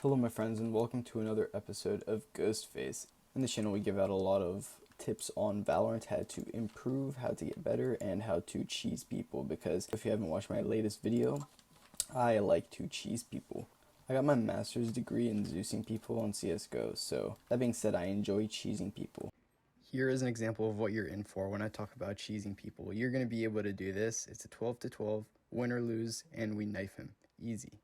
Hello my friends and welcome to another episode of Ghostface. In this channel we give out a lot of tips on Valorant, how to improve, how to get better, and how to cheese people, because if you haven't watched my latest video, I like to cheese people. I got my master's degree in Zeusing people on CSGO, so that being said, I enjoy cheesing people. Here is an example of what you're in for when I talk about cheesing people. You're going to be able to do this. It's a 12 to 12, win or lose, and we knife him. Easy.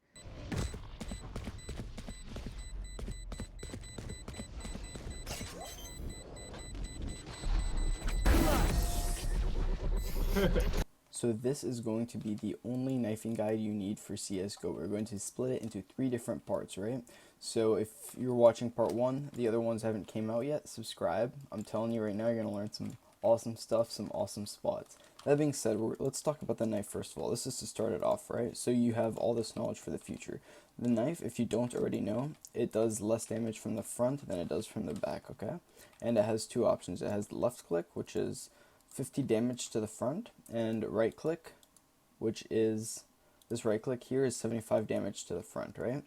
So this is going to be the only knifing guide you need for CSGO. We're going to split it into 3 different parts, right? So if you're watching part 1, the other ones haven't came out yet, subscribe. I'm telling you right now, you're going to learn some awesome stuff, some awesome spots. That being said, let's talk about the knife first of all. This is to start it off, right? So you have all this knowledge for the future. The knife, if you don't already know, it does less damage from the front than it does from the back, okay? And it has 2 options. It has the left click, which is 50 damage to the front, and right click, which is this right click here, is 75 damage to the front, right?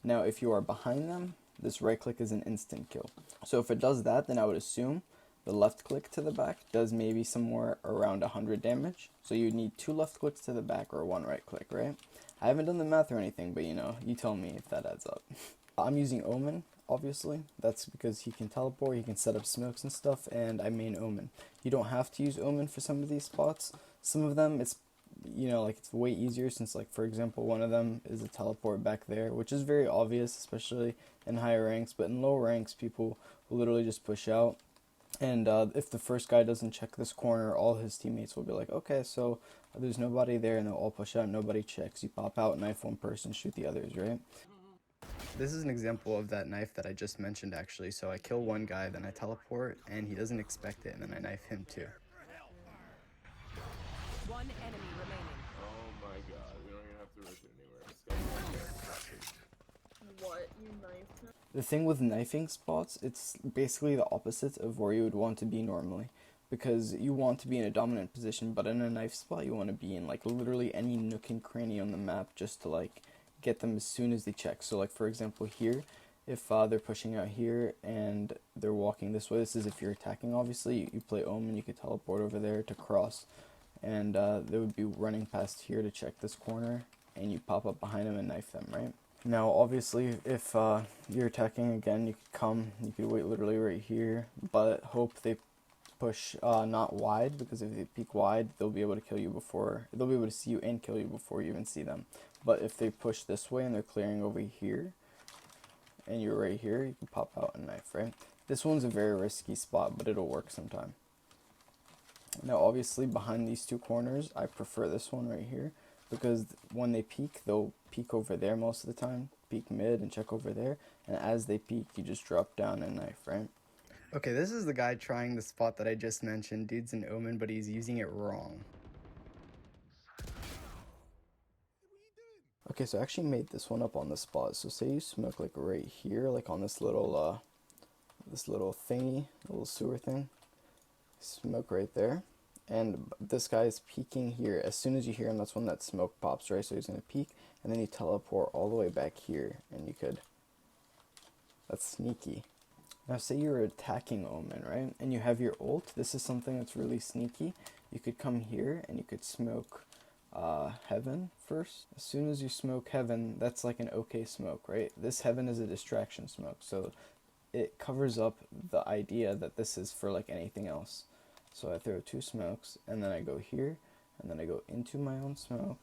Now if you are behind them, this right click is an instant kill. So if it does that, then I would assume the left click to the back does maybe somewhere around 100 damage. So you need 2 left clicks to the back or 1 right click, right? I haven't done the math or anything, but you tell me if that adds up. I'm using Omen, obviously. That's because he can teleport, he can set up smokes and stuff, and I main Omen. You don't have to use Omen for some of these spots. Some of them, it's it's way easier, since like for example one of them is a teleport back there, which is very obvious, especially in higher ranks. But in low ranks, people will literally just push out, and if the first guy doesn't check this corner, all his teammates will be like, okay, so there's nobody there, and they'll all push out, nobody checks. You pop out, knife one person, shoot the others, right? This is an example of that knife that I just mentioned, actually. So I kill one guy, then I teleport, and he doesn't expect it, and then I knife him too. One enemy remaining. Oh my god, we don't even have to rush anywhere. What? You knifed him? The thing with knifing spots, it's basically the opposite of where you would want to be normally. Because you want to be in a dominant position, but in a knife spot, you want to be in like literally any nook and cranny on the map, just to like get them as soon as they check. So like for example here, if they're pushing out here and they're walking this way, this is if you're attacking, obviously, you play Omen, you could teleport over there to cross, and they would be running past here to check this corner, and you pop up behind them and knife them, right? Now obviously if you're attacking again, you could come, you could wait literally right here, but hope they push not wide, because if they peek wide, they'll be able to kill you before, they'll be able to see you and kill you before you even see them. But if they push this way and they're clearing over here, and you're right here, you can pop out and knife, right? This one's a very risky spot, but it'll work sometime. Now obviously behind these 2 corners, I prefer this one right here, because when they peek, they'll peek over there most of the time, peek mid and check over there, and as they peek, you just drop down and knife, right? Okay, this is the guy trying the spot that I just mentioned. Dude's an Omen, but he's using it wrong. Okay, so I actually made this one up on the spot. So say you smoke like right here, like on this little thingy, little sewer thing. Smoke right there, and this guy's peeking here. As soon as you hear him, that's when that smoke pops, right? So he's gonna peek, and then you teleport all the way back here, and you could. That's sneaky. Now say you're attacking Omen, right? And you have your ult. This is something that's really sneaky. You could come here and you could smoke Heaven first. As soon as you smoke Heaven, that's like an okay smoke, right? This Heaven is a distraction smoke, so it covers up the idea that this is for like anything else. So I throw 2 smokes, and then I go here, and then I go into my own smoke.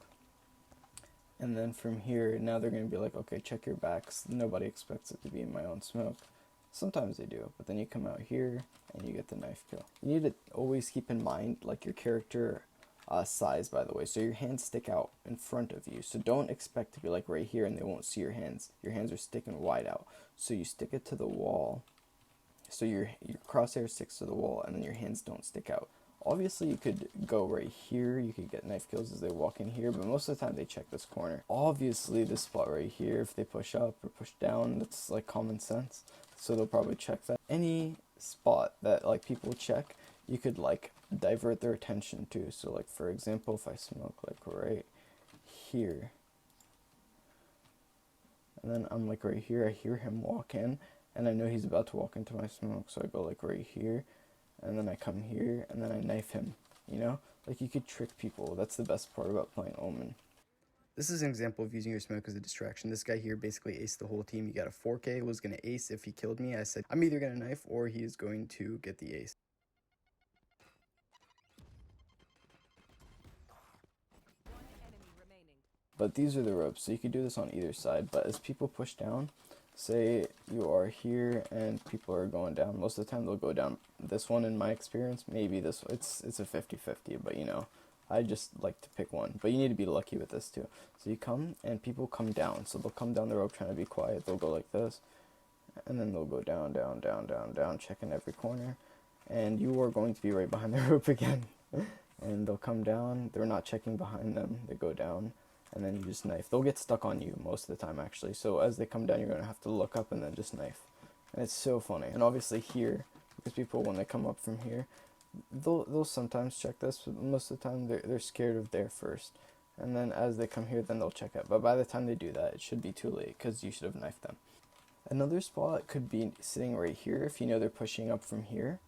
And then from here, now they're going to be like, okay, check your backs. Nobody expects it to be in my own smoke. Sometimes they do, but then you come out here and you get the knife kill. You need to always keep in mind like your character size, by the way. So your hands stick out in front of you. So don't expect to be like right here and they won't see your hands. Your hands are sticking wide out. So you stick it to the wall. So your crosshair sticks to the wall, and then your hands don't stick out. Obviously, you could go right here. You could get knife kills as they walk in here, but most of the time they check this corner. Obviously, this spot right here, if they push up or push down, that's like common sense. So they'll probably check that. Any spot that like people check, you could like divert their attention to. So like for example, if I smoke like right here, and then I'm like right here, I hear him walk in, and I know he's about to walk into my smoke, so I go like right here, and then I come here, and then I knife him, you know? Like, you could trick people. That's the best part about playing Omen. This is an example of using your smoke as a distraction. This guy here basically aced the whole team. He got a 4K, was going to ace if he killed me. I said, I'm either going to knife or he is going to get the ace. One enemy remaining. But these are the ropes, so you could do this on either side. But as people push down, say you are here and people are going down, most of the time they'll go down this one in my experience. Maybe this one. It's a 50-50, but you know, I just like to pick one. But you need to be lucky with this too. So you come and people come down. So they'll come down the rope trying to be quiet. They'll go like this. And then they'll go down, down, down, down, down, checking every corner. And you are going to be right behind the rope again. And they'll come down. They're not checking behind them. They go down. And then you just knife. They'll get stuck on you most of the time, actually. So as they come down, you're going to have to look up and then just knife. And it's so funny. And obviously here, because people, when they come up from here, they'll sometimes check this, but most of the time they're scared of there first. And then as they come here, then they'll check it. But by the time they do that, it should be too late because you should have knifed them. Another spot could be sitting right here. If you know they're pushing up from here,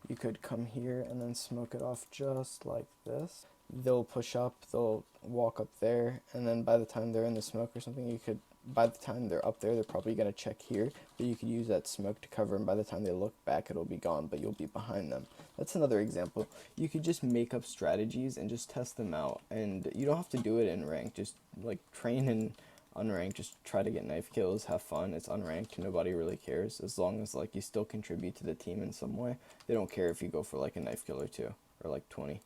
you could come here and then smoke it off just like this. They'll push up, they'll walk up there, and then by the time they're in the smoke or something, you could, by the time they're up there, they're probably going to check here, but you could use that smoke to cover, and by the time they look back, it'll be gone, but you'll be behind them. That's another example. You could just make up strategies and just test them out, and you don't have to do it in rank. Just like train in unranked, just try to get knife kills, have fun. It's unranked, nobody really cares, as long as like you still contribute to the team in some way. They don't care if you go for like a knife kill or two, or like 20.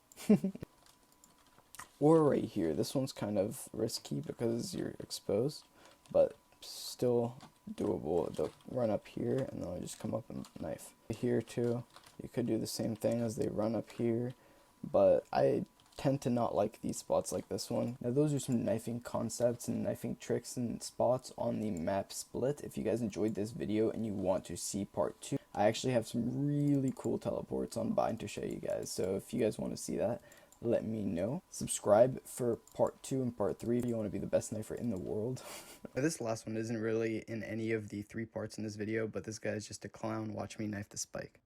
Or right here, this one's kind of risky because you're exposed, but still doable. They'll run up here and they'll just come up and knife. Here too, you could do the same thing as they run up here, but I tend to not like these spots like this one. Now those are some knifing concepts and knifing tricks and spots on the map Split. If you guys enjoyed this video and you want to see part 2, I actually have some really cool teleports on Bind to show you guys, so if you guys want to see that, let me know. Subscribe for part 2 and part 3 if you want to be the best knifer in the world. This last one isn't really in any of the 3 parts in this video, but this guy is just a clown. Watch me knife the spike.